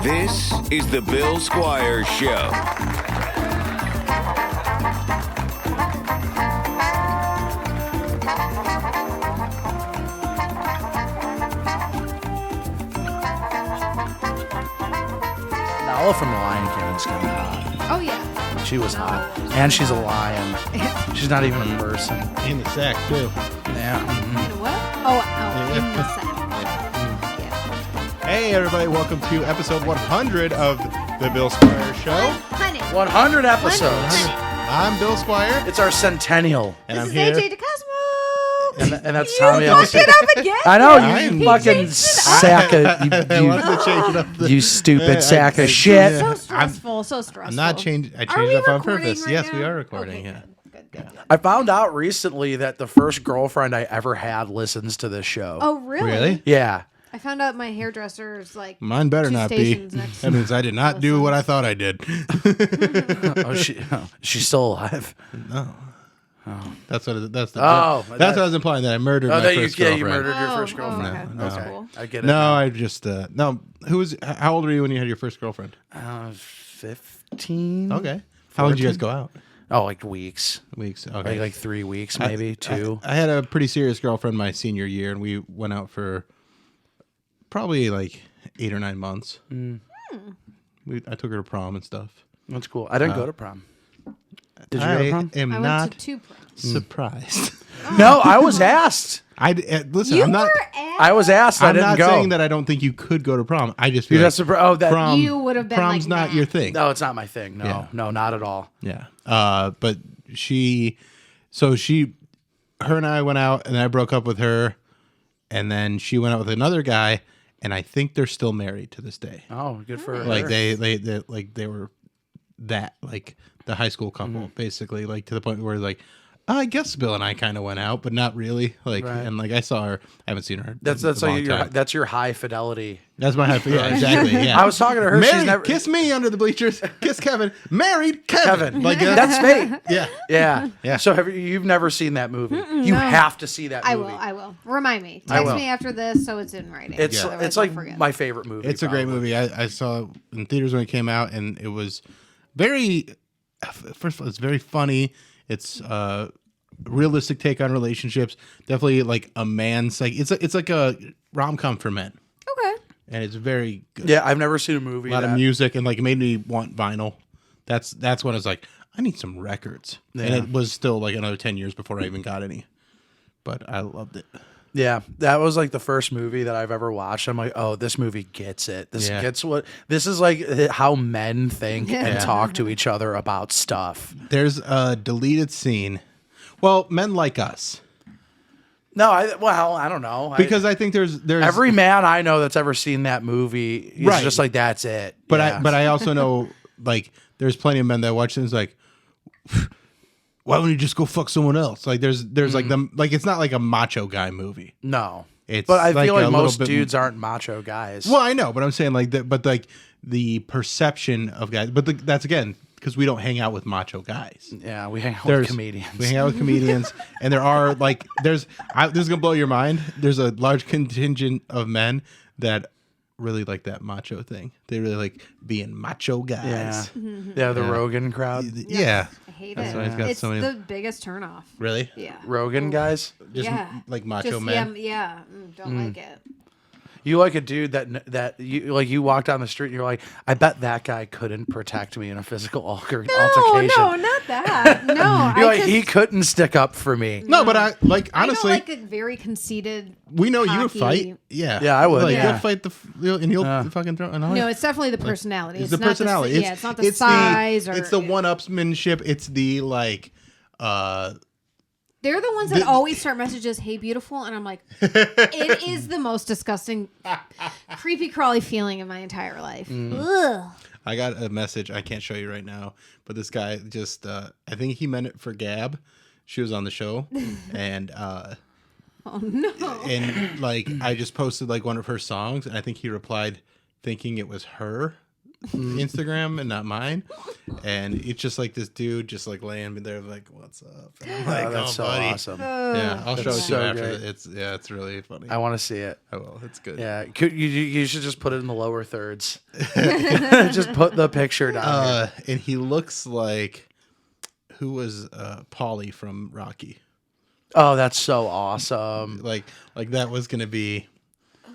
This is the Bill Squire Show. Nala from The Lion King is kind of hot. Oh, yeah. She was hot. And she's a lion. She's not even a person. In the sack, too. Yeah. In what? Oh, in the sack. Yeah. Hey, everybody. Welcome to episode 100 of the Bill Squire Show. 100 episodes. I'm Bill Squire. It's our centennial. And This I'm is here. AJ DeCosmo. And that's You Tommy. fucked it up again. I know, He you fucking changed it up. sack of... I wanted to change it up. You stupid sack I- of shit. So stressful. So stressful. I'm not changing. I Are changed we it up on recording purpose. right Yes, now? we are recording. Okay, Yeah. Good. I found out recently that the first girlfriend I ever had listens to this show. Oh, really? Really? Yeah. I found out my hairdresser's like Mine better two not be. stations next That means I did not do what I thought I did. She's still alive. No. That's what. That's the. Oh, that's what I was implying, that I murdered my first girlfriend. you murdered your first Oh, girlfriend. okay. No, That's no. cool. I get it. No, now. I just no. Who was? How old were you when you had your first girlfriend? 15. Okay. How long did you guys go out? Oh, like weeks. Weeks. Okay. Like 3 weeks, maybe 2. I had a pretty serious girlfriend my senior year, and we went out for probably like 8 or 9 months. I took her to prom and stuff. That's cool. I didn't go to prom. Did you go to prom? am I not went to 2 proms. surprised. No, I was asked. Listen. You I'm not. were at. I was asked. I I'm didn't not go. saying that I don't think you could go to prom. I just feel You're like not surprised. Oh, that. prom. You would have been prom's like, not nah. your thing. No, it's not my thing. No, Yeah. no, not at all. Yeah. But her and I went out, and I broke up with her, and then she went out with another guy, and I think they're still married to this day. Oh, good for her. Like they were that, like the high school couple, basically, like to the point where like, I guess Bill and I kind of went out, but not really. Like, Right. and like I saw her, I haven't seen her. That's in a long your time. that's your high fidelity. That's my high. Yeah, exactly. Yeah. I was talking to her. Married, She's never kiss me under the bleachers. Kiss Kevin. Married Kevin. Like That's me. yeah. Yeah. Yeah. So you've never seen that movie? You no. have to see that I movie. will. Remind me. I Text will. me after this so it's in writing. It's Otherwise it's I'll like forget. my favorite movie. It's a great probably. movie. I saw it in theaters when it came out, and it was very. First of all, it's very funny. It's realistic take on relationships. Definitely like a man's like it's like a rom-com for men, Okay. and it's very good. Yeah, I've never seen a movie. A lot of that- music, and like it made me want vinyl. That's when I was like, I need some records, and Yeah. it was still like another 10 years before I even got any. But I loved it. Yeah, that was like the first movie that I've ever watched. I'm like, oh, this movie gets it. This Yeah. gets what this is like. How men think and Yeah. talk to each other about stuff. There's a deleted scene. Well, Men Like Us, No, I don't know. because I think there's every man I know that's ever seen that movie is Right. just like that's it. But Yeah. I also know like there's plenty of men that watch things like, why wouldn't you just go fuck someone else? Like there's like them, like it's not like a macho guy movie. no. It's But I like feel a like little most bit- dudes aren't macho guys. Well, I know, but I'm saying like that, but like the perception of guys, but that's again because we don't hang out with macho guys. Yeah, we hang out There's with comedians. We hang out with comedians, and there are like this is gonna blow your mind. There's a large contingent of men that really like that macho thing. They really like being macho guys. Yeah, the Rogan crowd. Yeah. I hate That's it. why he's got It's so many- the biggest turnoff. Really? Yeah. Rogan guys. Just Yeah. like macho Just, men. Yeah. Don't like it. You like a dude that you walk down the street and you're like, I bet that guy couldn't protect me in a physical altercation. No, not that. No, You're like, he couldn't stick up for me. No, but I like I honestly. don't like a very conceited. we know you cocky- fight. Yeah. Yeah, I would, Like yeah. you'll fight and he'll fucking throw. And No, it's definitely the personality. it's the not personality. it's not the size. It's the one-upsmanship. It's the like. They're the ones that always start messages, "Hey, beautiful," and I'm like, it is the most disgusting, creepy, crawly feeling in my entire life. Ugh. I got a message. I can't show you right now, but this guy just. I think he meant it for Gab. She was on the show, and Oh no. and like I just posted like one of her songs, and I think he replied thinking it was her Instagram and not mine. And it's just like this dude just like laying there like, what's up? And I'm like, that's so buddy. awesome. Yeah, I'll show it to so you after. great. It's really funny. I want to see it. I will. It's good. Yeah, you should just put it in the lower thirds. Just put the picture down. And he looks like who was Paulie from Rocky. Oh, that's so awesome. Like that was gonna be.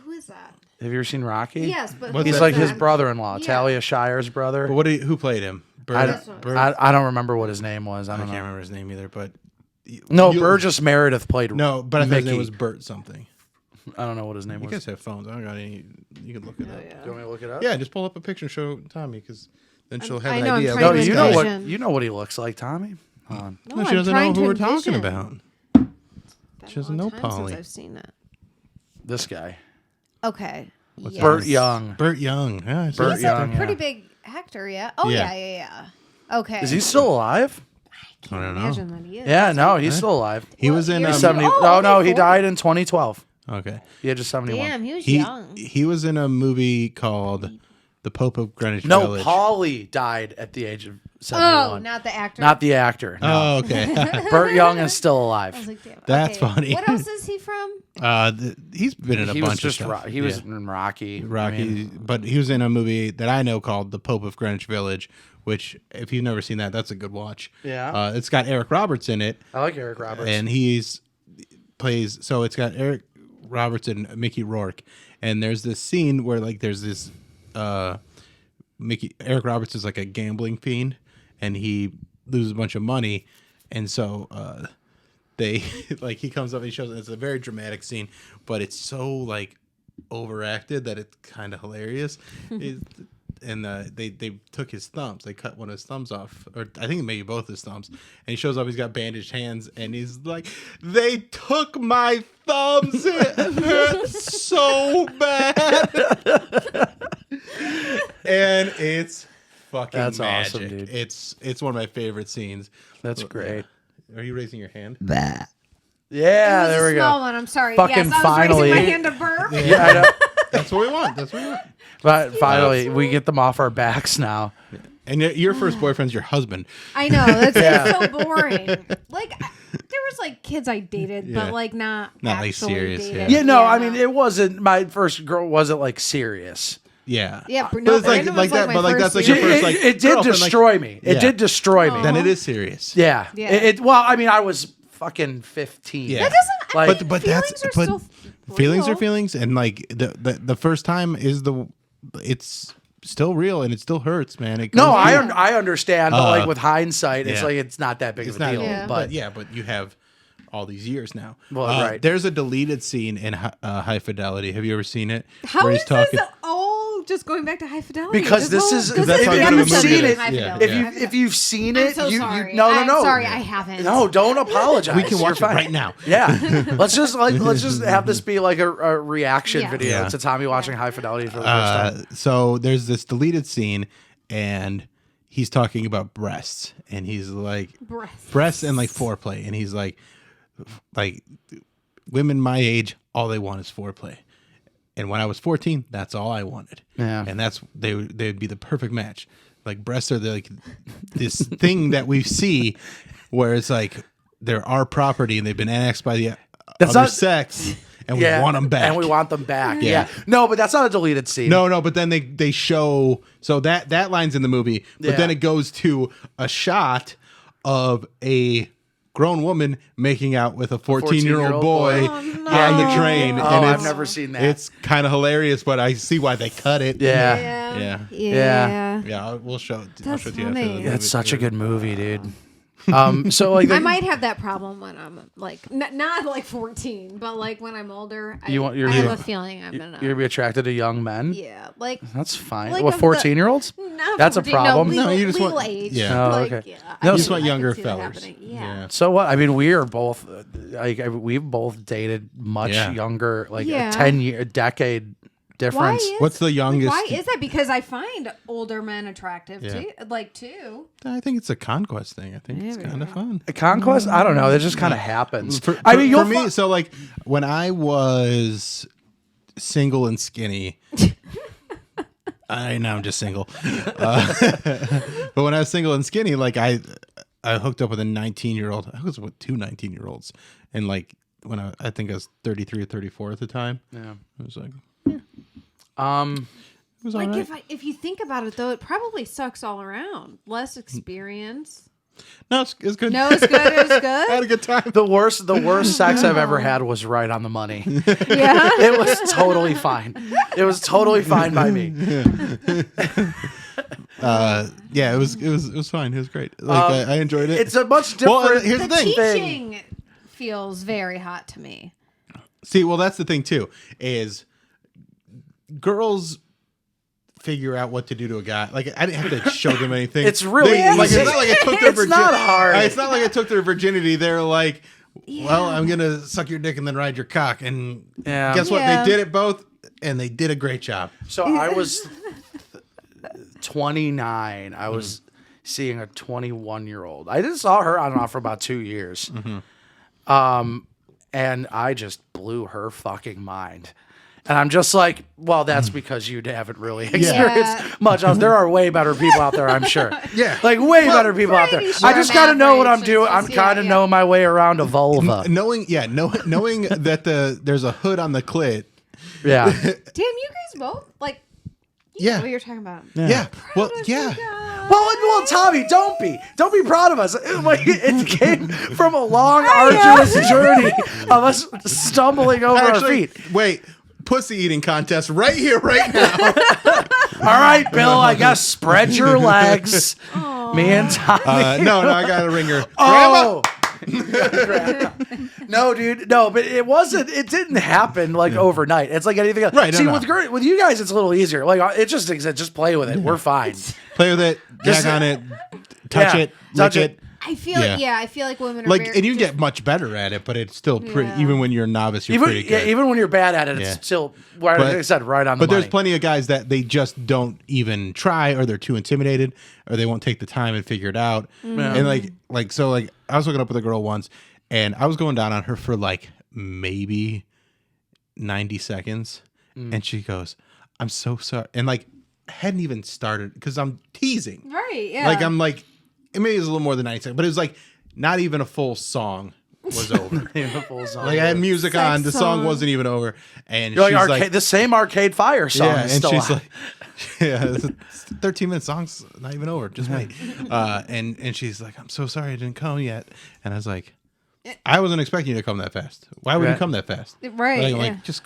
Who is that? Have you ever seen Rocky? Yes, but What's He's that? like his brother-in-law, Yeah. Talia Shire's brother. But who played him? I This don't, one. I don't remember what his name was. I I don't can't know. remember his name either. But No, you- Burgess Meredith played. No, but I thought his name Mickey. was Bert something. I don't know what his name You was. guys have phones. I don't got any. You can look it up. Do you want me to look it up? Yeah, just pull up a picture and show Tommy because then she'll have I an know, I'm idea. trying No, to you know what envision. you know what he looks like, Tommy. Hold on. No, No, she I'm doesn't know trying who to we're talking envision. about. Been She a doesn't long know time Paulie. since I've seen that. This guy, Okay. What's Yes. Burt Young. Burt Young. Yeah, I see Burt He's that. Young. a pretty yeah. big actor, yeah. Oh Yeah. yeah. Okay. Is he still alive? I don't know. Imagine that he is. Yeah, no, he's still alive. He was in. What year? 70. Oh, Oh, okay, no, he 40. died in 2012. Okay. He had just 71. Damn, he was He young. he was in a movie called The Pope of Greenwich No, Village. Paulie died at the age of 71. Oh, not the actor. Not the actor. No. Oh, okay. Burt Young is still I was alive. like, damn. That's okay. funny. What else is he from? He's been in a He bunch was just of stuff. he was Yeah. in Rocky. Rocky, I mean, but he was in a movie that I know called The Pope of Greenwich Village, which if you've never seen that, that's a good watch. Yeah. It's got Eric Roberts in it, I like Eric Roberts. and plays. So it's got Eric Roberts and Mickey Rourke, and there's this scene where like there's this Eric Roberts is like a gambling fiend, and he loses a bunch of money, and so they like he comes up and he shows. It's a very dramatic scene, but it's so like overacted that it's kind of hilarious. And they took his thumbs. They cut one of his thumbs off, or I think maybe both his thumbs. And he shows up. He's got bandaged hands, and he's like, "They took my thumbs. It hurts so bad." And it's fucking That's magic. awesome, dude. It's one of my favorite scenes. That's great. Are you raising your hand? Yeah, It was there a we small go. one. I'm sorry. Fucking yes, I was finally. raising my hand to burp. Yeah, I know. That's what we want. That's what we want. But finally, we get them off our backs now. And your first boyfriend's your husband. I know. That's Yeah. it's so boring. Like, there was like kids I dated, Yeah. but like not Not, like, actually serious, dated. Yeah, no, I mean, it wasn't, my first girl wasn't like serious. Yeah. Yeah, but But no, it's like Brandon was, that. my But like first that's like year. your first like. It did girlfriend, like- destroy me. It Yeah. did destroy me. Then it is serious. Yeah. Yeah. Well, I mean, I was fucking 15. Yeah. That doesn't. Like- But feelings that's are but still feelings are real. feelings, and like the first time is it's still real and it still hurts, man. It No, goes I through- I understand, but like with hindsight, it's yeah. like it's not that big it's of a not, deal. Yeah. but you have all these years now. Well, right. There's a deleted scene in High Fidelity. Have you ever seen it? How Where is he's talking. this? Oh, just going back to High Fidelity. Because this is Because that's if how you've good of a movie seen it it, is. High Yeah. Fidelity. if you've seen I'm it, so you sorry. no I'm no sorry, I haven't. no, don't apologize. We can You're watch it fine. right now. Yeah, let's just have this be like a reaction Yeah. video Yeah. to Tommy watching High Fidelity for the first time. So there's this deleted scene, and he's talking about breasts, and he's like breasts and like foreplay, and he's like women my age, all they want is foreplay. And when I was 14, that's all I wanted. Yeah. And they'd be the perfect match. Like breasts are like this thing that we see where it's like they're our property and they've been annexed by the That's other not- sex, and we want them back. and we want them back. Yeah. Yeah, no, but that's not a deleted scene. No, but then they show so that line's in the movie, but Yeah. then it goes to a shot of a grown woman making out with a 14-year-old boy Oh, no. on the train. Oh, and I've it's- never seen that. It's kind of hilarious, but I see why they cut it. Yeah. Yeah. Yeah. Yeah, we'll show it. I'll That's show it to you after funny. the That's such a movie. good movie, dude. So like I might have that problem when I'm like not like 14, but like when I'm older. I have a feeling I'm gonna. you're gonna be attracted to young men. Yeah, like That's fine. Like What, of the- 14-year-olds? not That's a 14, problem. No, No, you just legal want- age. yeah. Oh, like, okay. Yeah, No, I you can- just want I can younger see that fellers. happening. Yeah. So what? I mean, we are both like we've both dated much Yeah. younger, like Yeah. a decade Why difference. is, What's the youngest? Why is that? Because I find older men attractive Yeah. too. Like too. I think it's a conquest thing. I think it's kind of fun. A conquest? I don't know. That just kind of happens. For you'll me, so like when I was single and skinny, Now I'm just single. But when I was single and skinny, like I hooked up with a 19-year-old. I was with 2 19-year-olds, and like when I think I was 33 or 34 at the time. Yeah, I was like, um, it was all Like right. if you think about it though, it probably sucks all around. Less experience. No, it's good. No, it's good. It's I had good. a good time. the worst sex I've ever had was right on the money. Yeah. It was totally fine. It was totally fine by me. Yeah, it was fine. It was great. Like I enjoyed it. It's a much different. Well, here's the The thing. teaching feels very hot to me. See, well, that's the thing too. Is girls figure out what to do to a guy. Like I didn't have to show them anything. It's really like easy. it's not like I took their It's virginity. not hard. It's not like I took their virginity. They're like, well, Yeah. I'm gonna suck your dick and then ride your cock. And Yeah. guess what? Yeah. They did it both, and they did a great job. So I was 29. I was seeing a 21-year-old. I just saw her on and off for about 2 years. And I just blew her fucking mind. And I'm just like, well, that's because you haven't really experienced much else. There are way better people out there, I'm sure. Yeah. Like way better people out there. pretty sure I just got to know what I'm average doing. is I'm just- kind of yeah. knowing my way around a vulva. Knowing that there's a hood on the clit. Yeah. Damn, you guys both like. You Yeah. know what you're talking about. Yeah. Well, Proud of yeah. you guys. Well, Tommy, don't be proud of us. Like, it came from a long, arduous journey of us stumbling over our Actually, feet. wait. Pussy eating contest right here, right now. All right, Bill, I guess spread your legs. Me and Tommy. No, I got a ringer. Oh. No, dude. No, but it wasn't. It didn't happen like overnight. It's like anything else. Right, no, See, no. with you guys, it's a little easier. Like it just exists. Just play with it. We're fine. Play with it, Just- gag on it, touch Yeah, it, touch lick it. I feel I feel like women are Like, very, and you just- get much better at it, but it's still pretty. Yeah. Even when you're a novice, you're pretty good. Even when you're bad at it, it's Yeah. still, like I said, right on the But money. there's plenty of guys that they just don't even try, or they're too intimidated, or they won't take the time and figure it out. And like so, like I was hooking up with a girl once, and I was going down on her for like maybe 90 seconds, and she goes, "I'm so sorry," and like hadn't even started because I'm teasing. right. Yeah. Like I'm like, it maybe it was a little more than 90 seconds, but it was like not even a full song was over. Like I had music Sex on, the song song. wasn't even over, and You're like, she's arcade, like, the same Arcade Fire song yeah, is and still she's on. like, yeah, it's a 13-minute song's not even over, just wait. And she's like, I'm so sorry I didn't come yet, and I was like, I wasn't expecting you to come that fast. Why would you Right. come that fast? Right, Like, yeah. like just.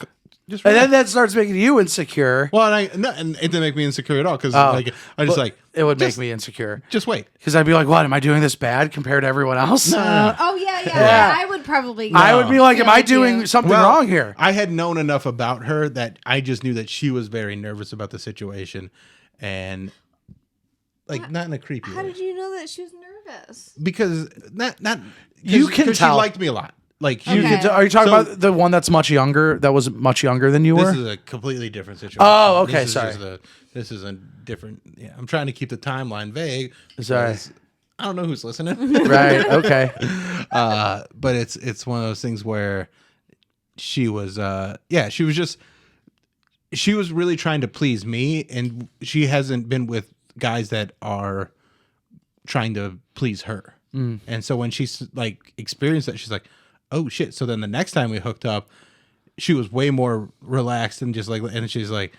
And relax. then that starts making you insecure. Well, and it didn't make me insecure at all because like I just But like it would just- make me insecure just wait. because I'd be like, "What am I doing this bad compared to everyone else?" oh yeah. I would probably. I would be like, feel "Am I like doing you. something Well, wrong here?" I had known enough about her that I just knew that she was very nervous about the situation, and like not in a creepy How way. did you know that she was nervous? Because not You can 'cause tell. She liked me a lot. Like You Okay. could- are you talking So- about the one that's much younger? That was much younger than you were. this is a completely different situation. Oh, okay, This is sorry. just this is a different. Yeah, I'm trying to keep the timeline vague. Sorry. because I don't know who's listening. Right. Okay. But it's one of those things where she was she was really trying to please me, and she hasn't been with guys that are trying to please her. And so when she's like experienced that, she's like, oh shit. So then the next time we hooked up, she was way more relaxed and just like, and she's like,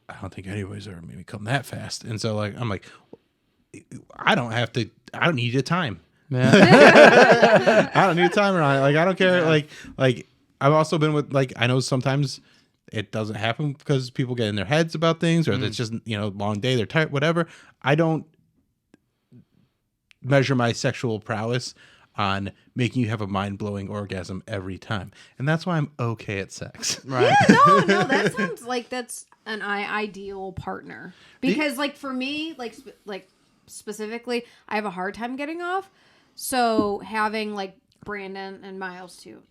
I don't think anybody's ever made me come that fast. And so like I'm like, I don't need a time. Yeah. I don't need a timer on it. Like I don't care. Like I've also been with like I know sometimes it doesn't happen because people get in their heads about things, or it's just long day, they're tired, whatever. I don't measure my sexual prowess on making you have a mind-blowing orgasm every time, and that's why I'm okay at sex. Right. No, that sounds like that's an ideal partner. Because like for me, like specifically, I have a hard time getting off. So having like Brandon and Miles too,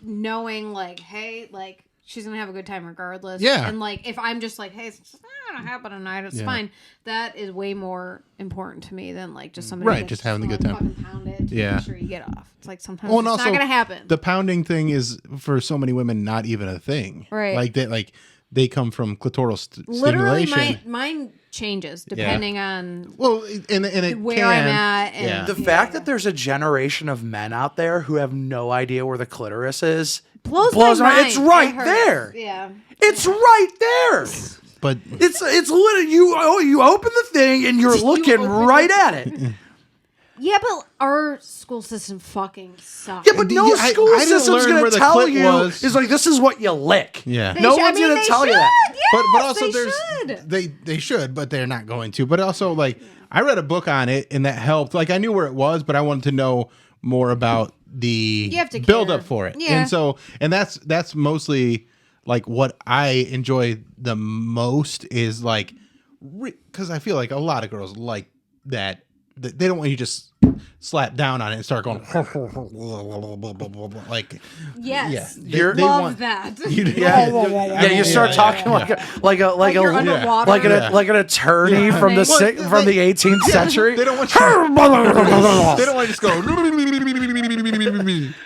knowing like, hey, like she's gonna have a good time regardless. Yeah. And like if I'm just like, hey, it's just not gonna happen tonight, it's fine. That is way more important to me than like just somebody Right, that's just having a gonna good time. fucking pound it to Yeah. make sure you get off. It's like sometimes Well, and it's also not gonna happen. the pounding thing is for so many women not even a thing. Right. Like that. Like they come from clitoral Literally, stimulation. mine changes depending on Well, and it where can, I'm at. And The fact that there's a generation of men out there who have no idea where the clitoris is blows my mind. It's right It hurts. there. Yeah. It's right there. but It's literally you open the thing and you're looking right at it. Yeah, but our school system fucking sucks. Yeah, but no I school didn't system's learn going where to the tell clit you was. is like, this is what you lick. Yeah. No one's going to tell you that. Yes, but also they there's should. they should, but they're not going to. But also, like, I read a book on it, and that helped. Like, I knew where it was, but I wanted to know more about the You have to build care. up for it. Yeah. And that's mostly like what I enjoy the most is like, because I feel like a lot of girls like that. They don't want you just slap down on it and start going like Yes. they Love want that. You start talking like you're underwater. like an attorney from the from the 18th century. They don't want you. They don't want you to just go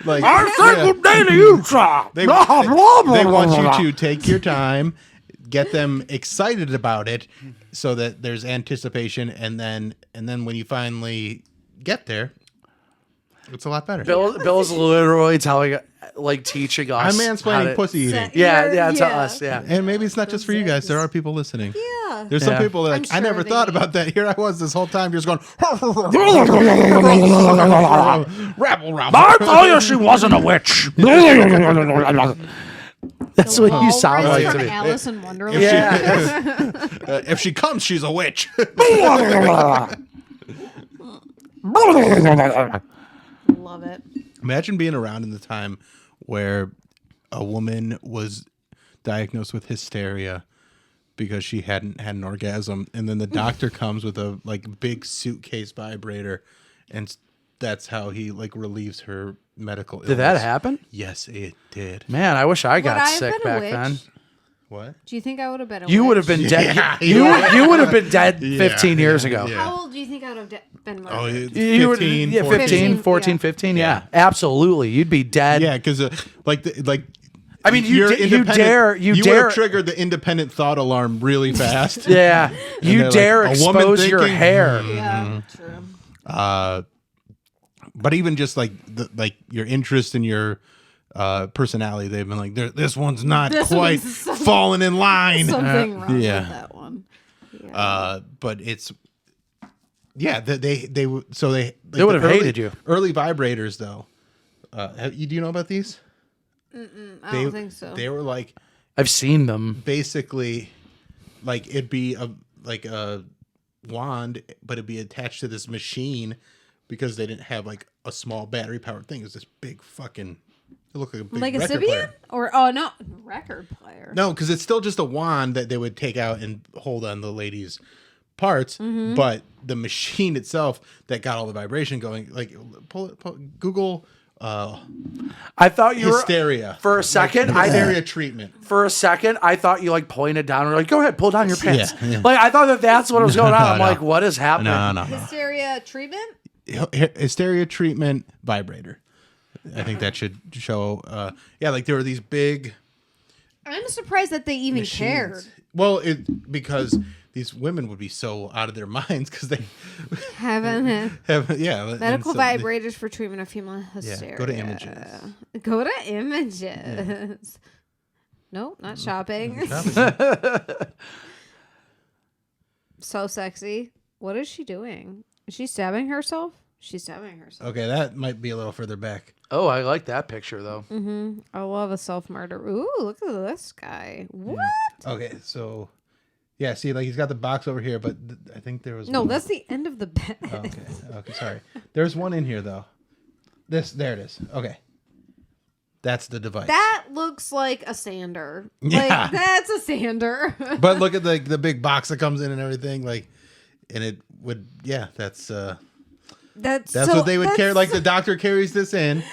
like. I think daily you try. They want you to take your time, get them excited about it, so that there's anticipation, and then when you finally get there, it's a lot better. Bill's literally teaching us. I'm mansplaining pussy eating. Yeah, to us, yeah. And maybe it's not just for you guys. There are people listening. Yeah. There's some Yeah. people that are like, I'm I never sure thought they- about that. Here I was this whole time just going, rabble, rabble. I told you she wasn't a witch. That's what you sound like to from me. Alice in Wonderland. Yeah. If she comes, she's a witch. Love it. Imagine being around in the time where a woman was diagnosed with hysteria because she hadn't had an orgasm, and then the doctor comes with a big suitcase vibrator, and that's how he relieves her medical illness. Did that happen? Yes, it did. Man, I wish I Would got I have sick been a back witch? then. What? Do you think I would have been a You would witch? have been dead. Yeah, You would have been dead 15 years ago. yeah. How old do you think I would have been murdered? Oh, You would- 15, yeah, 14. 15, 14, 15. Yeah, absolutely. You'd be dead. Yeah, because I mean, you you're dare independent- you would dare have triggered the independent thought alarm really fast. Yeah, you they're dare like, a woman expose your thinking, hair. Yeah, true. But even just your interest in your personality, they've been like, this one's not This quite one's falling in line. Something wrong yeah. with that one. Yeah. But it's they would would have hated you. Early vibrators though. Do you know about these? I don't think so. They were like I've seen them. basically it'd be a wand, but it'd be attached to this machine because they didn't have a small battery powered thing. It was this big fucking. It looked like a big Like a record Sibian? player. Or no, record player. No, because it's still just a wand that they would take out and hold on the lady's parts, Mm-hmm. but the machine itself that got all the vibration going, Google I thought you hysteria were for a second. hysteria treatment. For a second, I thought you pointed down and were like, "Go ahead, pull down your pants." Yeah. I thought that's what was going on. I'm no. like, "What is happening?" No. Hysteria treatment? Hysteria treatment vibrator. I think that should show. There were these big. I'm surprised that they even machines. cared. Well, because these women would be so out of their minds because they Haven't have medical and so vibrators for treatment of female hysteria. go to images. Go to images. Nope, not shopping. So sexy. What is she doing? Is she stabbing herself? She's stabbing herself. Okay, that might be a little further back. Oh, I like that picture though. I love a self-murder. Ooh, look at this guy. What? Okay, so yeah, see, he's got the box over here, but I think there was No, one. that's the end of the bed. Okay, sorry. There's one in here though. There it is. Okay, that's the device. That looks like a sander. Yeah. That's a sander. But look at the big box that comes in and everything, and it would that's That's what they would carry. The doctor carries this in,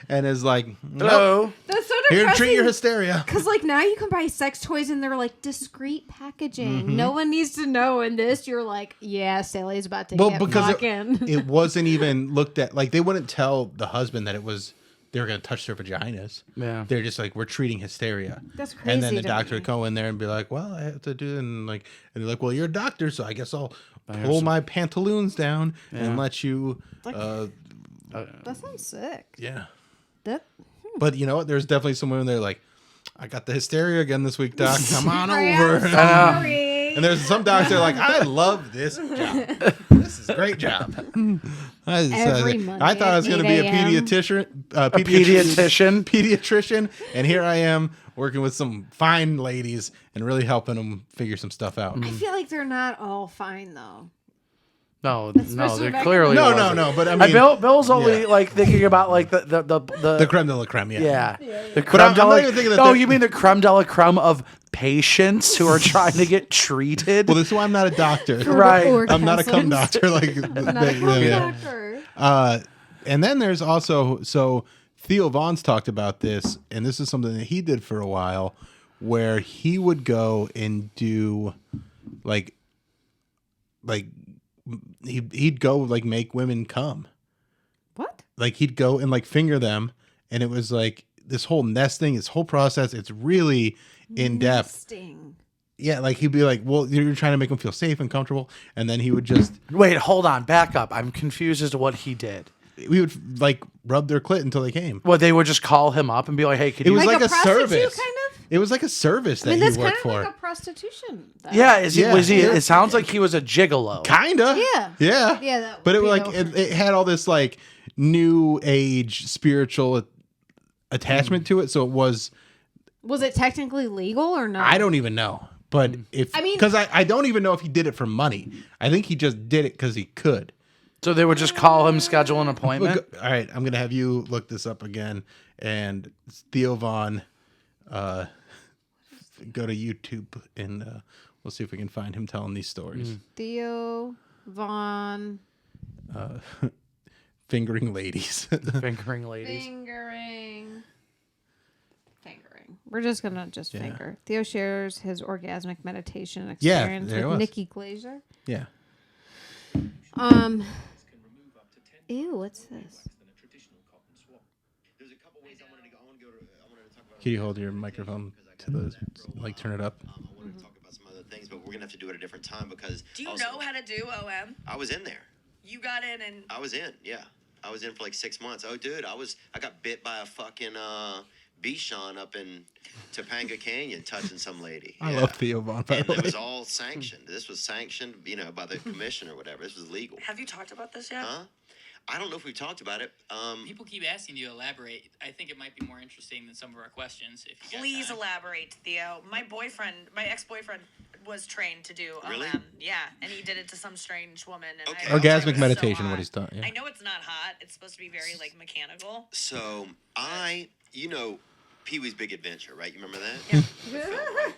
and is like, nope, Hello. That's so here to depressing. treat your hysteria. Because now you can buy sex toys and they're discreet packaging. Mm-hmm. No one needs to know. And this, you're like, yeah, Sally's about to Well, get because fucking. it wasn't even looked at. They wouldn't tell the husband that they were going to touch their vaginas. Yeah. They're just like, we're treating hysteria. That's crazy. And then the to doctor me. would go in there and be like, well, I have to do it. And they're like, well, you're a doctor, so I guess I'll pull my pantaloons down and let you. That sounds sick. Yeah. But you know what? There's definitely some women there like, I got the hysteria again this week, doc. Come on I'm over. sorry. And there's some docs that are like, I love this job. This is a great job. Every Monday I thought I was going to be a 8 a.m. pediatrician, and here I am working with some fine ladies and really helping them figure some stuff out. I feel like they're not all fine though. No, Especially they back clearly in the wasn't. No. But I mean, Bill's only like thinking about like the creme de la creme. yeah. The But creme I'm de not la. even thinking that No, they're- you mean the creme de la creme of patients who are trying to get treated? Well, this is why I'm not a doctor. Right. I'm not a cum doctor. Like, Not a cum doctor. And then there's also, so Theo Vaughn's talked about this, and this is something that he did for a while, where he would go and do like he'd go like make women come. What? Like he'd go and like finger them, and it was like this whole nesting, this whole process. It's really in depth. Yeah, like he'd be like, well, you're trying to make them feel safe and comfortable, and then he would just Wait, hold on, back up. I'm confused as to what he did. we would like rub their clit until they came. Well, they would just call him up and be like, "Hey, can It you?" was like a prostitute service. kind of? It was like a service that I mean, that's he kind worked of for. like a prostitution. Though. Yeah, is he? Yeah. Was he? It sounds like he was a gigolo. Kinda. Yeah. Yeah. Yeah, that But it would was be like over. it had all this like new age spiritual attachment to it. So it was. Was it technically legal or not? I don't even know. But if I mean- because I don't even know if he did it for money. I think he just did it because he could. So they would just call him, schedule an appointment. Look, all right, I'm gonna have you look this up again. And Theo Vaughn, go to YouTube and we'll see if we can find him telling these stories. Theo Vaughn Fingering ladies. Fingering ladies. fingering. We're just gonna finger. Theo shares his orgasmic meditation Yeah, experience there it with was. Nikki Glazer. Yeah. Ew, what's this? Can you hold your microphone to the turn it up? I wanted to talk about some other things, but we're gonna have to do it at a different time because. Do you know how to do OM? I was in there. You got in and I was in. Yeah, I was in for like 6 months. Oh, dude, I got bit by a fucking Bichon up in Topanga Canyon touching some lady. I Yeah. love Theo Vaughn, by And the it way. was all sanctioned. This was sanctioned, by the commission or whatever. This was legal. have you talked about this yet? Huh? I don't know if we've talked about it. People keep asking you to elaborate. I think it might be more interesting than some of our questions. If you got Please time. elaborate, Theo. My ex-boyfriend was trained to do OM. Really? Yeah, and he did it to some strange woman. And Okay. I thought it Orgasmic was so meditation, hot. what he's done. Yeah. I know it's not hot. It's supposed to be very mechanical. So Pee-wee's Big Adventure, right? You remember that? Yeah.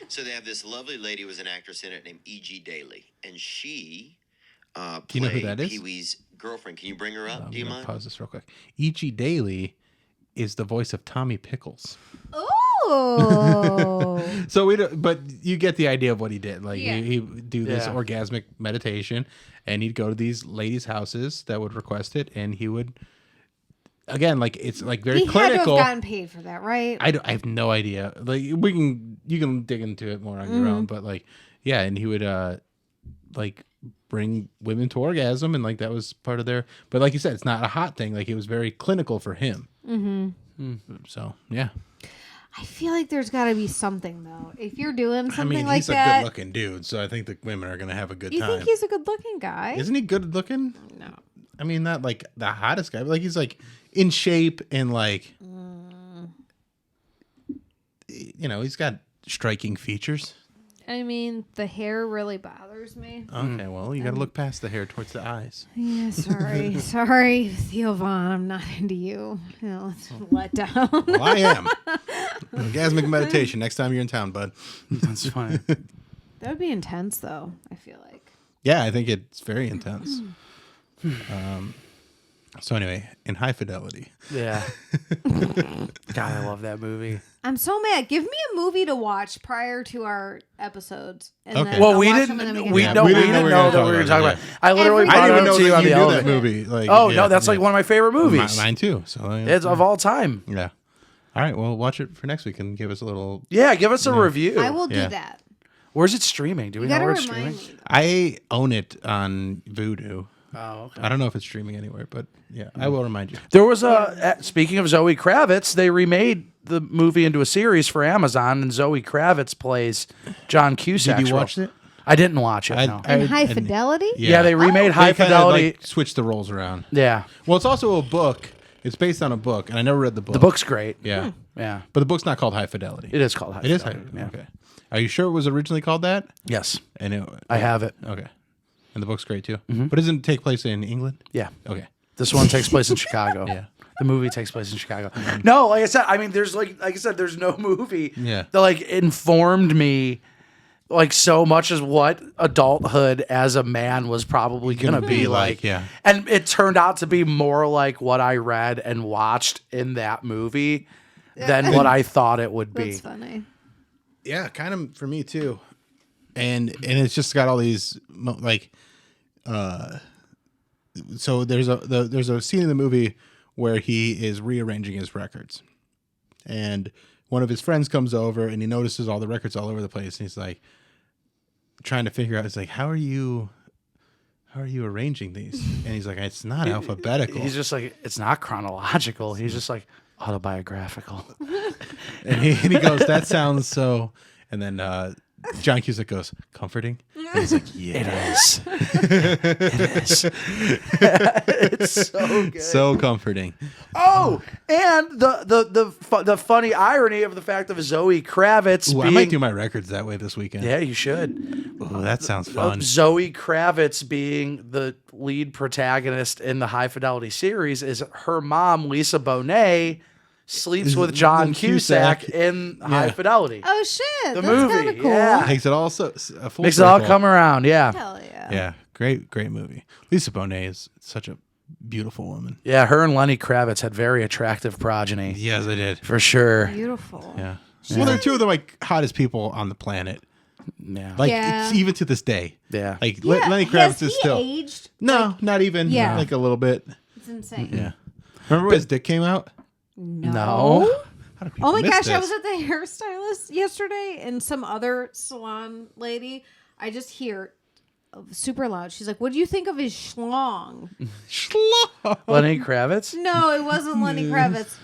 So they have this lovely lady who was an actress in it named E.G. Daly, and she played you know who that is? Pee-wee's girlfriend. Can you bring her up? I'm Do you gonna mind? pause this real quick. E.G. Daly is the voice of Tommy Pickles. Oh. So we don't, but you get the idea of what he did. Like Yeah. he'd do this Yeah. orgasmic meditation, and he'd go to these ladies' houses that would request it, and he would, again, like it's like very He clinical. had to have gotten paid for that, right? I have no idea. Like you can dig into it more on your own, but like yeah, and he would like bring women to orgasm, and like that was part of their. But like you said, it's not a hot thing. Like it was very clinical for him. So yeah, I feel like there's got to be something though. If you're doing something I mean like he's a that, good-looking dude, so I think the women are gonna have a good you time. think he's a good-looking guy? Isn't he good looking? No. I mean, not like the hottest guy, but like he's like in shape and like, he's got striking features. I mean, the hair really bothers me. Okay, well, you got to look past the hair towards the eyes. Yeah, sorry, Theo Vaughn. I'm not into you. It's let down. Well, I am. Orgasmic meditation next time you're in town, bud. That's fine. That would be intense, though. I feel like. Yeah, I think it's very intense. So anyway, in High Fidelity. Yeah. God, I love that movie. I'm so mad. Give me a movie to watch prior to our episodes. And Okay. then Well, I'll we watch didn't. them and then We can know. talk We about didn't it. know that we were talking about. I literally Every brought I it didn't up even to know you that on you the knew elevator. that movie. Like, Oh yeah, no, that's like yeah. one of my favorite movies. Mine too. So It's of all time. yeah. All right, well, watch it for next week and give us a little. Yeah, give us a review. I will do Yeah. that. Where's it streaming? Do we You know gotta where it's remind streaming? me. I own it on Vudu. Oh, okay. I don't know if it's streaming anywhere, but yeah, I will remind you. There was speaking of Zoey Kravitz, they remade the movie into a series for Amazon, and Zoey Kravitz plays John Cusack. Did you watch it? I didn't watch it. No. In High Fidelity? Yeah, they remade High They kinda, Fidelity. like, switched the roles around. Yeah, Well, it's also a book. It's based on a book, and I never read the book. the book's great. Yeah. Yeah, But the book's not called High Fidelity. it is called High It is Fidelity. High. Yeah. Okay. Are you sure it was originally called that? Yes, And it, I have it. Okay. And the book's great too. But doesn't it take place in England? Yeah, Okay. this one takes place in Chicago. Yeah. The movie takes place in Chicago. No, like I said, I mean, there's like I said, there's no movie Yeah. that like informed me like so much as what adulthood as a man was probably gonna be like. yeah. And it turned out to be more like what I read and watched in that movie than what I thought it would be. That's funny. Yeah, kind of for me too. And it's just got all these so there's a scene in the movie where he is rearranging his records. And one of his friends comes over and he notices all the records all over the place, and he's like trying to figure out, it's like, how are you arranging these? And he's like, it's not alphabetical. He's just like, it's not chronological. He's just like autobiographical. And he goes, that sounds so. And then John Cusack goes, comforting. And he's like, yeah, It is. It is. It's so good. so comforting. Oh, and the funny irony of the fact of Zoey Kravitz Ooh, being, I might do my records that way this weekend. yeah, you should. Ooh, that sounds fun. Zoey Kravitz being the lead protagonist in the High Fidelity series is her mom, Lisa Bonet, sleeps with John Cusack in High Fidelity. Oh, shit. The That's movie, kind of cool. yeah. Makes it all so a full Makes it all circle. come around, yeah. Hell yeah. Yeah, great movie. Lisa Bonet is such a beautiful woman. Yeah, her and Lenny Kravitz had very attractive progeny. Yes, I did. For sure. Beautiful. Yeah. Well, they're two of the hottest people on the planet. Yeah. Like Yeah. it's even to this day. Yeah. Like Yeah, Lenny has Kravitz he is still aged? no, not even. Yeah. Like a little bit. It's insane. Yeah. Remember when his dick came out? No. How do people Oh my miss gosh, I this? was at the hairstylist yesterday and some other salon lady. I just hear super loud. She's like, "What do you think of his schlong?" Lenny Kravitz? No, it wasn't Lenny Kravitz.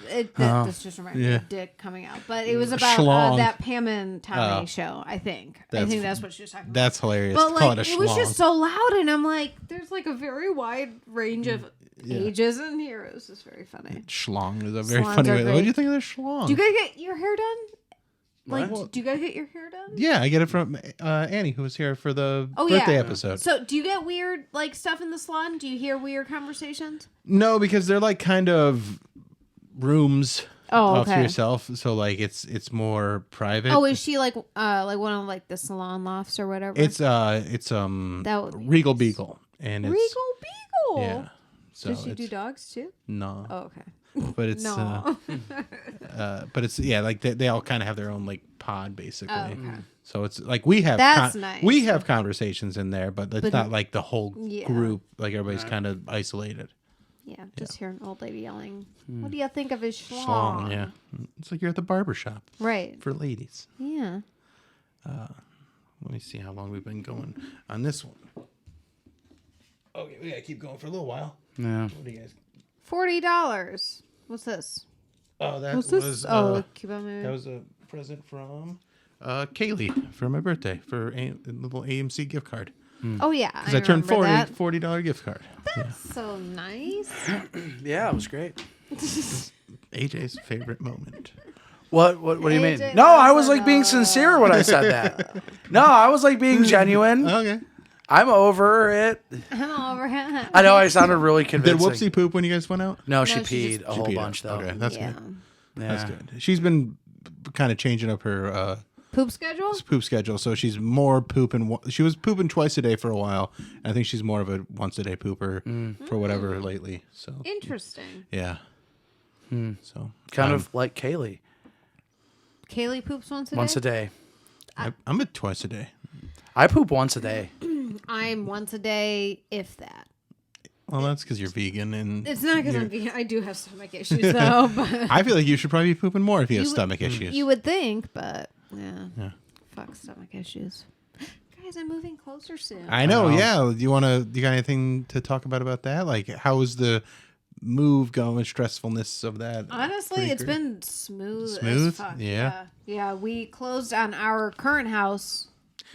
This just reminded me of dick coming out. But it was about Schlong. that Pam and Tommy Oh. show, I think. I That's- think that's what she was talking about. That's hilarious. But to call like, it a it was schlong. just so loud, and I'm like, there's like a very wide range of ages in here. It was just very funny. Schlong is a very Salons funny are way. What great. do you think of this schlong? Do you guys get your hair done? Like, What? do you guys get your hair done? Yeah, I get it from Annie, who was here for the Oh, birthday yeah. episode. So, do you get weird like stuff in the salon? Do you hear weird conversations? No, because they're like kind of rooms Oh, off to okay. yourself. So like it's more private. Oh, is she like one of like the salon lofts or whatever? It's That would be Regal nice. Beagle, and it's Regal Beagle. yeah. So Does she do it's- dogs too? No, Oh, okay. but it's No. but it's yeah, like they all kind of have their own like pod basically. Oh, okay. So it's like we have That's nice. we have conversations in there, but it's But- not like the whole Yeah. group. Like everybody's kind of isolated. Yeah, just hear an old lady yelling. What do you think of his schlong? Schlong, yeah. It's like you're at the barber shop Right. for ladies. Yeah. Let me see how long we've been going on this one. Okay, we gotta keep going for a little while. Yeah. What do you guys? $40. What's this? Oh, that What's was this? Oh, Cuban movie. that was a present from Kaylee for my birthday for a little AMC gift card Oh yeah, because I turned remember that. $40 gift card. So nice. Yeah, it was great. AJ's favorite moment. What do you mean? AJ No, I was like being Wasserman. sincere when I said that. No, I was like being genuine. Okay. I'm over it. I'm over him. I know I sounded really Did convincing. Whoopsie poop when you guys went out? No, she No, she peed just- a She whole peed bunch out. though. Okay, that's Yeah. good. Yeah. That's good. She's been kind of changing up her Poop schedule? poop schedule. So she's more pooping. She was pooping twice a day for a while. I think she's more of a once a day pooper for whatever lately. So Interesting. yeah. So Kind of like Kaylee. Kaylee poops once a day? Once a day. I'm at twice a day. I poop once a day. I'm once a day, if that. Well, that's because you're vegan, and It's not because I'm vegan. I do have stomach issues, though. But I feel like you should probably be pooping more if you have stomach issues. you would think, but Yeah. fuck stomach issues. Guys, I'm moving closer soon. I know. Yeah. Do you got anything to talk about that? Like, how was the move going? Stressfulness of that? Honestly, Pretty it's great. been smooth. Smooth? As fuck. Yeah. Yeah. We closed on our current house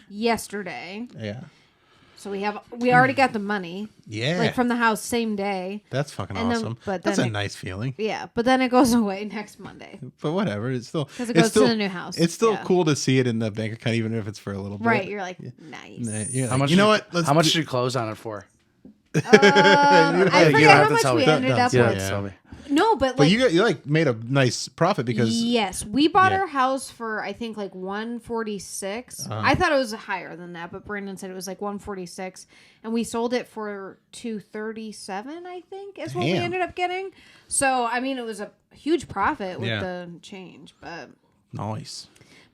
yesterday, Yeah. so we already got the money Yeah. like from the house same day. That's fucking and then- awesome. but That's then a it- nice feeling. Yeah, but then it goes away next Monday. But whatever. It's still Because it it's goes still, to the new house. It's still Yeah. cool to see it in the bank account, even if it's for a little bit. Right, you're like, nice. Yeah, How like, much? you know what? Let's How much do- did you close on it for? I you don't forget have how to much tell we me. ended up You don't with. have to tell me. No, but But like, you like made a nice profit because yes, we bought Yeah. our house for I think like 146. Uh-huh. I thought it was higher than that, but Brandon said it was like 146, and we sold it for 237. I think is what we Damn. ended up getting. So I mean, it was a huge profit with Yeah. the change, but nice.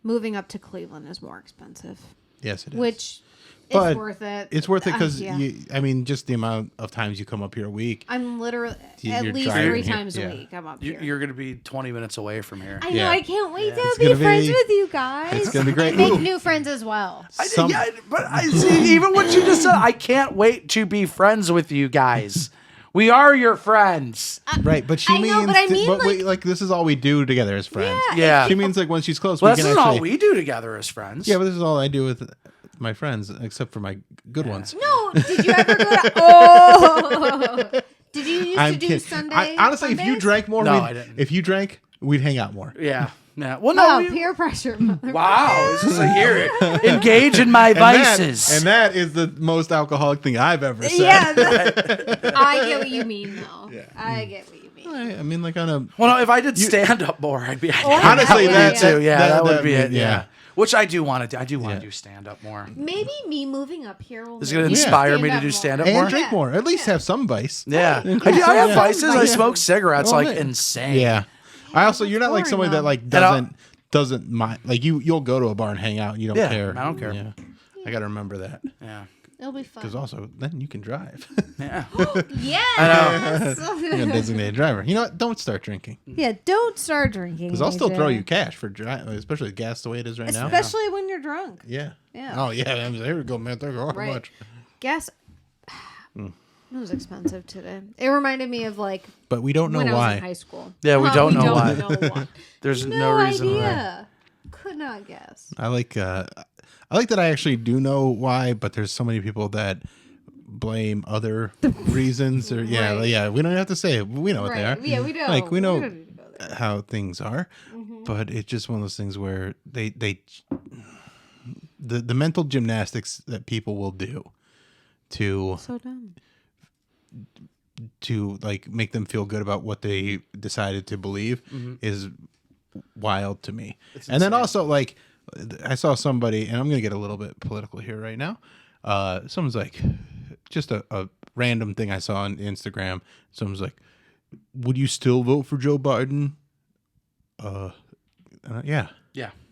moving up to Cleveland is more expensive, Yes, it is. which But it's worth it. It's worth it because yeah. I mean, just the amount of times you come up here a week. I'm literally You're at least driving 3 here, times yeah. a week. I'm up here. You're going to be 20 minutes away from here. I know. Yeah. I can't wait It's to be gonna friends be- with you guys. it's gonna be great. And make Ooh. new friends as well. Some- Yeah, but I see, even what you just said, I can't wait to be friends with you guys. We are your friends. Right, but she I know, means, but I mean, wait, like this is all we do together as friends. Yeah. She means like when she's close, Well, we this can is actually. all we do together as friends. Yeah, but this is all I do with my friends, except for my good ones. No, did you ever go to? Oh, did you used I'm to do kidding. Sunday? Honestly, if you Sundays? drank more, No, we'd- I didn't. If you drank, we'd hang out more. Yeah. Yeah. Well, no. Oh, peer pressure. mother- Wow. This is a here. Engage in my vices. And that is the most alcoholic thing I've ever said. Yeah, I get what you mean, though. Yeah. I get what you mean. I mean, like on a Well, no, if I did stand up more, I'd be. honestly, yeah, that yeah. too. Yeah, that would be it. yeah. Yeah. Which I do want to do. I do want Yeah. to do stand up more. Maybe me moving up here will. This is make going to me inspire me to stand do up stand up And more. drink Yeah. more. At least have some vice. Yeah. Increase I do. I have some- vices. I Yeah. smoke cigarettes Well, like yeah. insane. Yeah. I also, you're not like boring, somebody that though. like I'll- doesn't mind. Like you'll go to a bar and hang out. And you don't Yeah, care. I don't care. Yeah. I got to remember that Yeah. It'll be fun. because also then you can drive. Yeah. Yes. You're a designated driver. You know what? Don't start drinking Yeah, don't start drinking. because I'll still AJ. throw you cash for driving, especially with gas the way it is right now. Especially when you're drunk. Yeah. Yeah. Oh yeah. I'm here we go, man. Thank you. How Right. much? Gas. It was expensive today. It reminded me of like But we don't know when I was in why. high school. Yeah, we don't know why. know why. There's no, No reason why. idea. Could not guess. I like that I actually do know why, but there's so many people that blame other reasons or yeah, Right. yeah. We don't have to say it. We know what they are. Right. Yeah, we don't. Like we know don't need to go there. how things are, but it's just one of those things where the mental gymnastics that people will do to So dumb. like make them feel good about what they decided to believe is wild to me. And then also like I saw somebody, and I'm gonna get a little bit political here right now. Someone's like, just a random thing I saw on Instagram. Someone's like, "Would you still vote for Joe Biden?" Yeah,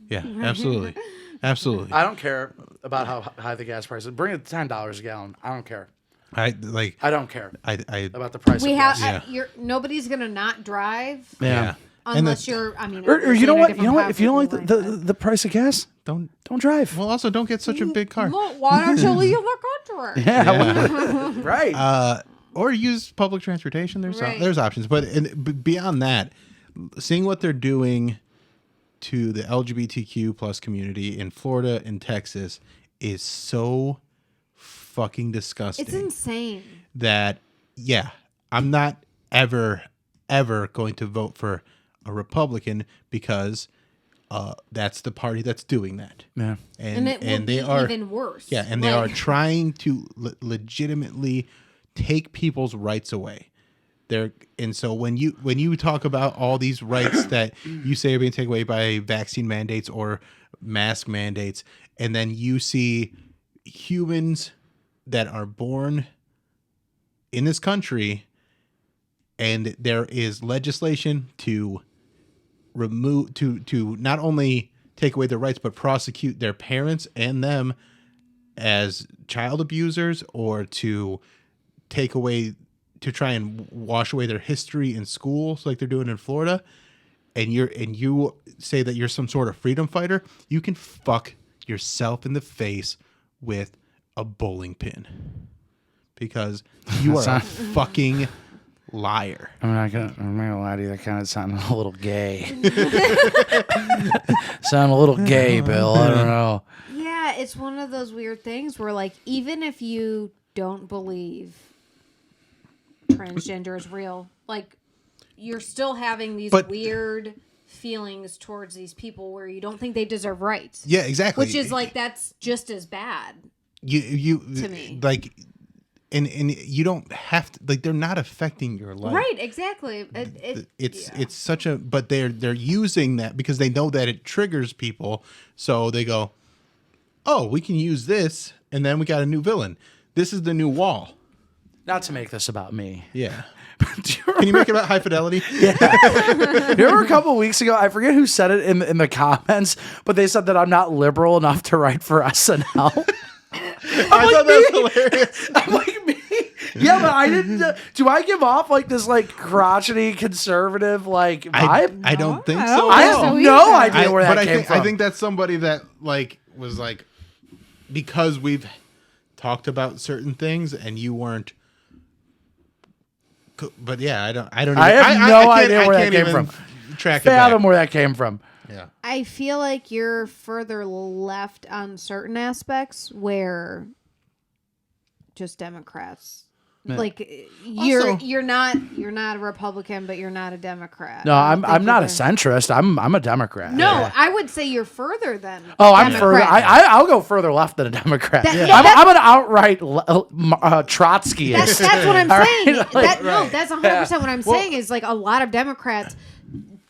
Yeah. absolutely, absolutely. I don't care about how high the gas price is. Bring it to $10 a gallon. I don't care. I like. I don't care I about the price We of have. gas. Yeah. Nobody's gonna not drive Yeah. And unless the- you're. I mean, Or you know in a what? different You know what? path If you don't like with the, your life, the price of gas, don't. don't drive. Well, also don't get such a big car. but- Why don't you leave the country? Yeah. Right. Or use public transportation. There's Right. there's options, but beyond that, seeing what they're doing to the LGBTQ plus community in Florida and Texas is so fucking disgusting. It's insane. That yeah, I'm not ever going to vote for a Republican because that's the party that's doing that. Yeah. And it will they be are even worse. Yeah, and they are Like- trying to legitimately take people's rights away And so when you talk about all these rights that you say are being taken away by vaccine mandates or mask mandates, and then you see humans that are born in this country, and there is legislation to remove to not only take away their rights but prosecute their parents and them as child abusers, or to take away, to try and wash away their history in schools like they're doing in Florida, and you say that you're some sort of freedom fighter, you can fuck yourself in the face with a bowling pin, because you are a fucking liar. I'm not gonna lie to you. That kind of sounded a little gay. Sound a little gay, Bill. I don't know. Yeah, it's one of those weird things where, like, even if you don't believe transgender is real, like, you're still having these weird feelings towards these people where you don't think they deserve rights. Yeah, exactly. Which is like, that's just as bad. You to me, like, and you don't have to, like, they're not affecting your life. Right, exactly. It's such a, but they're using that because they know that it triggers people, so they go, oh, we can use this, and then we got a new villain. This is the new wall. Not to make this about me. Yeah. Can you make it about High Fidelity? Yeah. You remember a couple of weeks ago, I forget who said it in the comments, but they said that I'm not liberal enough to write for SNL. I thought that was hilarious. I'm like, me? Yeah, but I didn't. Do I give off like this like crotchety conservative like vibe? I don't think so. I have no idea where that came from. I think that's somebody that like was like, because we've talked about certain things and you weren't. But yeah, I don't. I have no idea where that came from. Track fathom where that came from. Yeah. I feel like you're further left on certain aspects just Democrats. Yeah. Like you're not a Republican, but you're not a Democrat. No, I'm not a centrist. I'm a Democrat. No, yeah. I would say you're further than. Oh, I'm further. I'll go further left than a Democrat. I'm an outright Trotskyist. That's what I'm saying. Right. No, that's 100% what I'm saying. Is like a lot of Democrats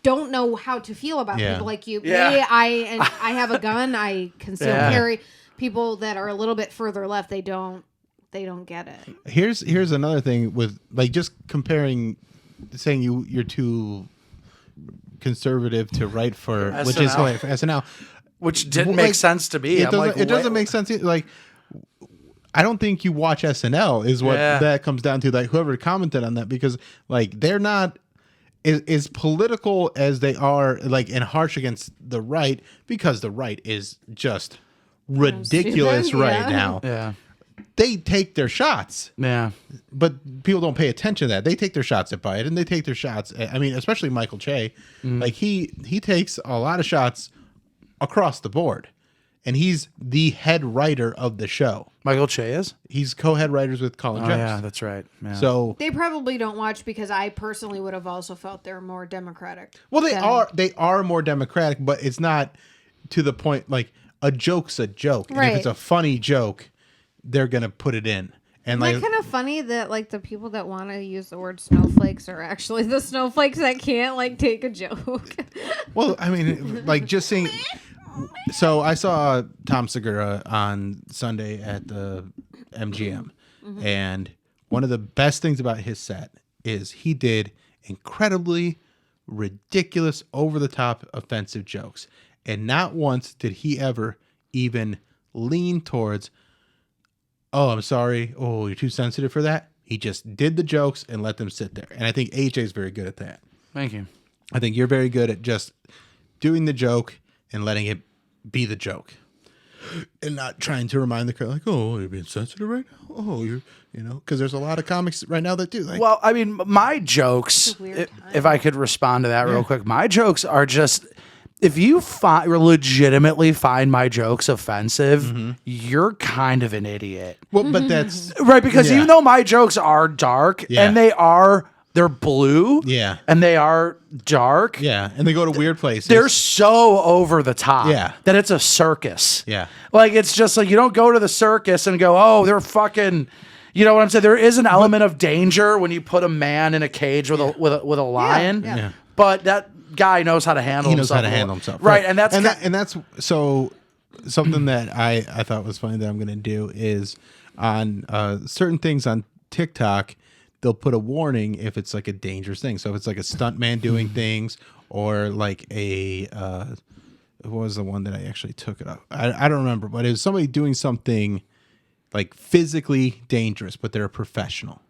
don't know how to feel about people like you. Yeah. Me, I have a gun. I conceal carry. People that are a little bit further left, they don't get it. Here's another thing with like just comparing, saying you're too conservative to write for SNL. Which is hilarious, for SNL, which didn't make sense to me. It doesn't make sense. Like, I don't think you watch SNL is what that comes down to. Like whoever commented on that, because like they're not as political as they are, like, and harsh against the right, because the right is just ridiculous right now. Yeah. They take their shots. Yeah. But people don't pay attention to that. They take their shots at Biden. They take their shots. I mean, especially Michael Che. Like he takes a lot of shots across the board. And he's the head writer of the show. Michael Che is? He's co-head writers with Colin Jost. Yeah, that's right. Yeah. So they probably don't watch because I personally would have also felt they're more Democratic. Well, they are more Democratic, but it's not to the point, like, a joke's a joke. Right. And if it's a funny joke, they're going to put it in. And Isn't that kind of funny that like the people that want to use the word snowflakes are actually the snowflakes that can't like take a joke? Well, I mean, like just seeing. So I saw Tom Segura on Sunday at the MGM, and one of the best things about his set is he did incredibly ridiculous, over-the-top, offensive jokes, and not once did he ever even lean towards, oh, I'm sorry, oh, you're too sensitive for that. He just did the jokes and let them sit there, and I think AJ is very good at that. Thank you. I think you're very good at just doing the joke and letting it be the joke, and not trying to remind the crowd like, oh, you're being sensitive right now. Oh, you know, because there's a lot of comics right now that do. Like, well, I mean, my jokes, if I could respond to that real quick, my jokes are just, if you legitimately find my jokes offensive, you're kind of an idiot. Well, but that's right, because even though my jokes are dark and they're blue, and they are dark, and they go to weird places. They're so over the top, that it's a circus. Yeah, like it's just like you don't go to the circus and go, oh, they're fucking, You know what I'm saying? There is an element of danger when you put a man in a cage with a lion. Yeah. But that guy knows how to handle himself. Right. And that's so something that I thought was funny that I'm going to do is on certain things on TikTok, they'll put a warning if it's like a dangerous thing. So if it's like a stuntman doing things or like a what was the one that I actually took it up? I don't remember, but it was somebody doing something like physically dangerous, but they're a professional.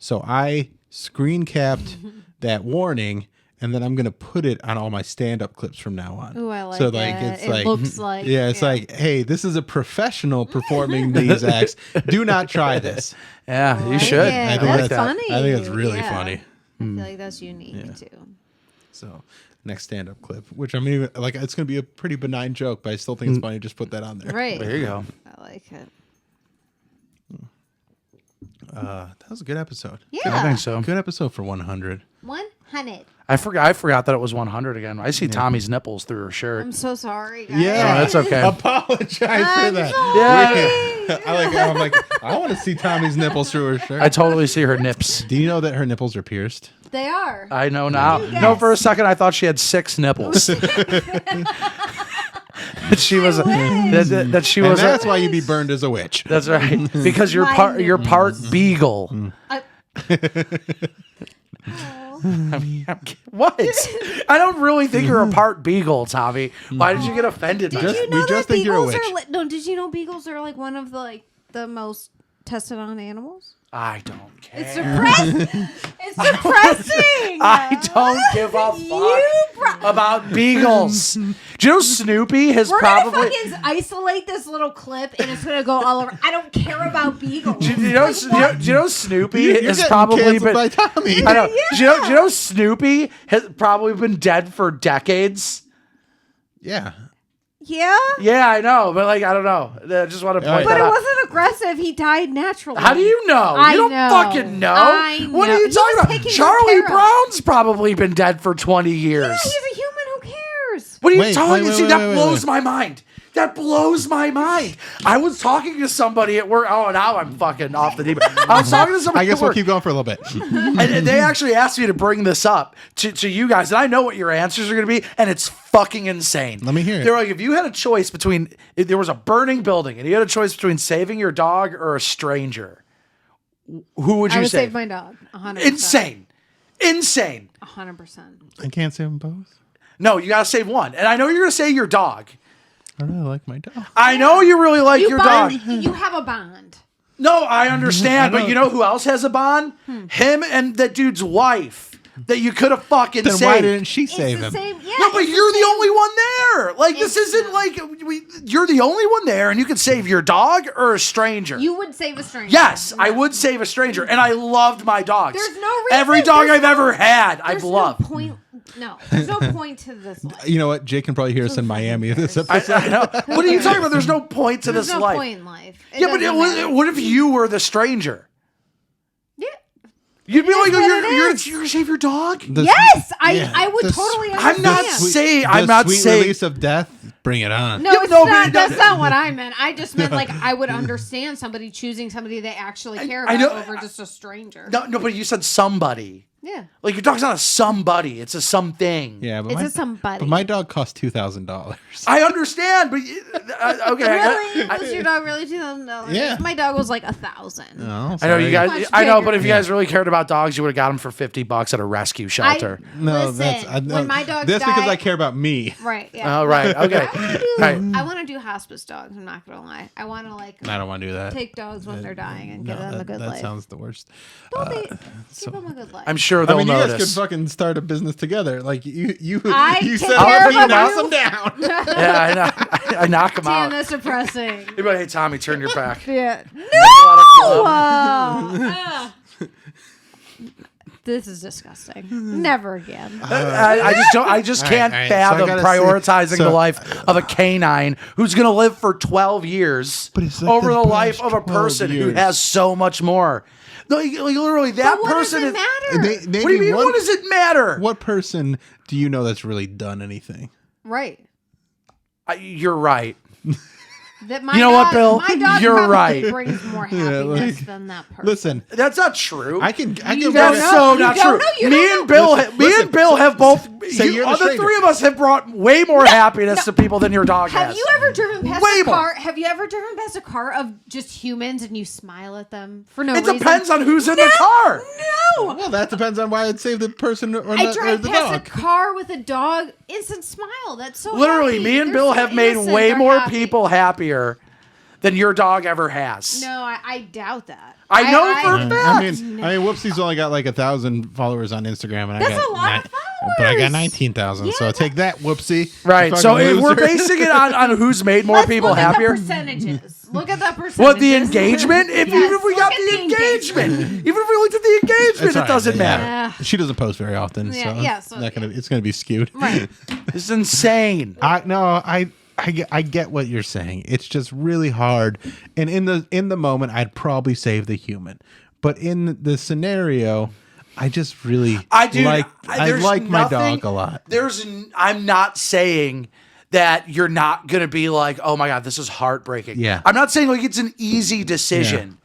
So I screen capped that warning, and then I'm gonna put it on all my stand-up clips from now on. Ooh, I like so it. like it's It like looks like it's like, hey, this is a professional performing these acts. Do not try this. Yeah, you should. Yeah, I think that's that. funny. I think it's really Yeah. funny. I feel like that's unique too. So next stand-up clip, which I mean, like it's gonna be a pretty benign joke, but I still think it's funny. Just put that on there. Right. There you go. I like it. That was a good episode. Yeah. I think so. Good episode for 100. 100. I forgot that it was 100 again. I see Tommy's nipples through her shirt. I'm so sorry, guys. Yeah, No, that's okay. Apologize for I'm that. sorry. I'm like, I want to see Tommy's nipples through her shirt. I totally see her nips. Do you know that her nipples are pierced? They are. I know now. Did you No, guess? for a second I thought she had 6 nipples. That she was that she And was. that's why you'd be burned as a witch. That's right. Because you're My part beagle. What? I don't really think you're a part beagle, Tommy. Why did you get offended by Did that? you know we just that think you're a beagles are witch. no? Did you know beagles are like one of the most tested on animals? I don't care. It's depressing. It's depressing. I don't give a fuck about beagles. Do you know Snoopy has We're probably. gonna fucking isolate this little clip, and it's gonna go all over. I don't care about beagles. Do you know Snoopy You're has getting probably canceled been. by Tommy. I know. Do you know Snoopy has probably been dead for decades? Yeah. Yeah, Yeah, I know, but like I don't know. I just want to point but that it out. wasn't aggressive. He died naturally. How do you know? I You don't know. fucking know. I What know. are you He talking was about? taking good Charlie care of. Brown's probably been dead for 20 years. Yeah, he's a human. Who cares? What are you Wait, talking? wait, See, wait, that wait, blows wait. my mind. That blows my mind. I was talking to somebody at work. Oh, now I'm fucking off the deep end. I was talking to somebody I guess at we'll work. keep going for a little bit. And they actually asked me to bring this up to you guys, and I know what your answers are going to be, and it's fucking insane. Let me hear it. They're like, if you had a choice between, if there was a burning building, and you had a choice between saving your dog or a stranger, who would you I would save? save my dog. 100%. Insane. 100%. I can't save them both. No, you got to save one. And I know you're going to say your dog. I really like my dog. I know you really like your dog. You have a bond. No, I understand, but you know who else has a bond? Him and that dude's wife that you could have fucking Then saved. why didn't she It's save the him? same. Yeah, No, but it's you're the same. only one there. Like this It's isn't like you're the only one there, and you could save your dog or a stranger. You would save a stranger. Yes, I would save a stranger, and I loved my dogs. There's no reason. Every dog There's I've ever had, I've There's no loved. point. No, there's no point to this life. You know what? Jake can probably hear us in Miami this I episode. know. What are you talking about? There's no point to There's this no life. point in life. It Yeah, but doesn't matter. what if you were the stranger? Yeah. You'd be like, what oh, it you're is. gonna save your dog? Yes, yeah, I would the totally I'm understand. not saying. I'm not sweet saying. release of death. Bring it on. No, Yeah, it's no, not. but- That's not what I meant. I just meant like I would understand somebody choosing somebody they actually care I about know- over just a stranger. No, but you said somebody. Yeah. Like your dog's not a somebody; it's a something. Yeah, but It's my, a somebody. But my dog cost $2,000. I understand, but okay. Really? Was your dog really $2,000? Yeah. My dog was like 1,000. No, I know you guys. Much I know, bigger. but if you guys really cared about dogs, you would have got them for $50 at a rescue shelter. No, Listen, that's when my dogs that's die, because I care about me. Right. Yeah. All right. Okay. Right. I want to do hospice dogs. I'm not gonna lie. I want to like I don't want to do that. take dogs when they're dying and give them a good that life. sounds the worst. Don't they give them a good life? I'm sure I they'll mean, you guys notice. could fucking start a business together. Like you I you take set care up of and you knock you. them down. Yeah, I know. I knock them Damn, out. that's depressing. You'd be like, hey, Tommy, turn your back. Yeah. Club. No. This is disgusting. Never again. I just don't. I just All can't right, so I fathom gotta prioritizing see- the so- life of a canine who's going to live for 12 years But it's like over the the life best of a 12 person who years. has so much more. Like, literally, that But what does person it is. matter? What do you mean? What does it matter? What person do you know that's really done anything? Right. You're right. That my You know what, dog- Bill? My dog You're probably right. brings more happiness than that person. Listen, That's not true. I can don't That's know. so You not don't true. know. You Me don't and Bill, Listen, me listen. and Bill have both. Say you're the the stranger. three of us have brought way more happiness to people than your dog Have has. you ever driven past Way a more. car? Have you ever driven past a car of just humans and you smile at them for no It reason? depends on who's in the car. No. well, that depends on why I'd save the person or, I or drive the past dog. a car with a dog. Instant smile. That's so Literally, happy. me and They're Bill so have made innocent. way They're more happy. people happier than your dog ever has. No, I doubt that. I know for a fact. I mean, Whoopsie's only got like 1,000 followers on Instagram, and I That's got a lot of but I got followers. 19,000. So Yeah, take that, Whoopsie. Right. You So fucking if we're loser. basing it on who's made more Let's people look happier. At the percentages. Look at the percentages. What, the engagement? Even if we look got at the engagement. Even if we looked at the engagement, It's all it doesn't right, yeah. matter. She doesn't post very often, Yeah, so, yeah, so, it's gonna be skewed. Right. This is insane. I get what you're saying. It's just really hard, and in the moment, I'd probably save the human, but in the scenario, I just really I do. like there's my nothing- dog a lot. I'm not saying that you're not gonna be like, oh my god, this is heartbreaking. Yeah. I'm not saying like it's an easy decision,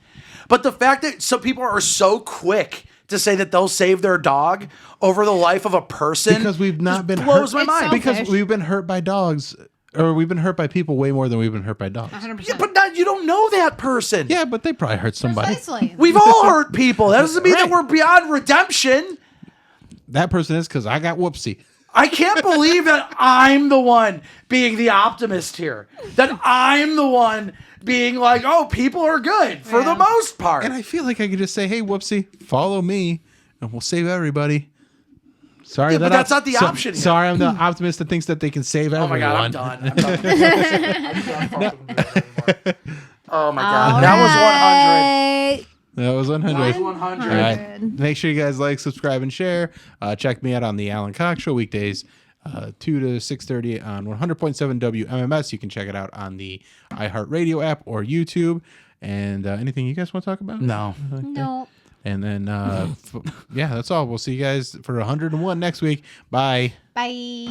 but the fact that some people are so quick to say that they'll save their dog over the life of a person Because we've not just been blows hurt. my It's mind. selfish. Because we've been hurt by dogs, or we've been hurt by people way more than we've been hurt by dogs. 100%. Yeah, but you don't know that person. Yeah, but they probably hurt somebody. Precisely. We've all hurt people. That doesn't mean that Right. we're beyond redemption. That person is because I got Whoopsie. I can't believe that I'm the one being the optimist here. That I'm the one being like, oh, people are good for the most part. And I feel like I could just say, hey, Whoopsie, follow me, and we'll save everybody. Sorry, Yeah, but that's not the option here. Sorry, I'm the optimist that thinks that they can save Oh my everyone. god, I'm done. I'm done fucking doing that anymore. Oh my god, that Right. That was 100. was 100. All right. Make sure you guys like, subscribe, and share. Check me out on the Alan Cox Show weekdays, 2 to 6:30 on 100.7 WMMS. You can check it out on the iHeartRadio app or YouTube. And anything you guys want to talk about? No. No. And then, yeah, that's all. We'll see you guys for 101 next week. Bye. Bye.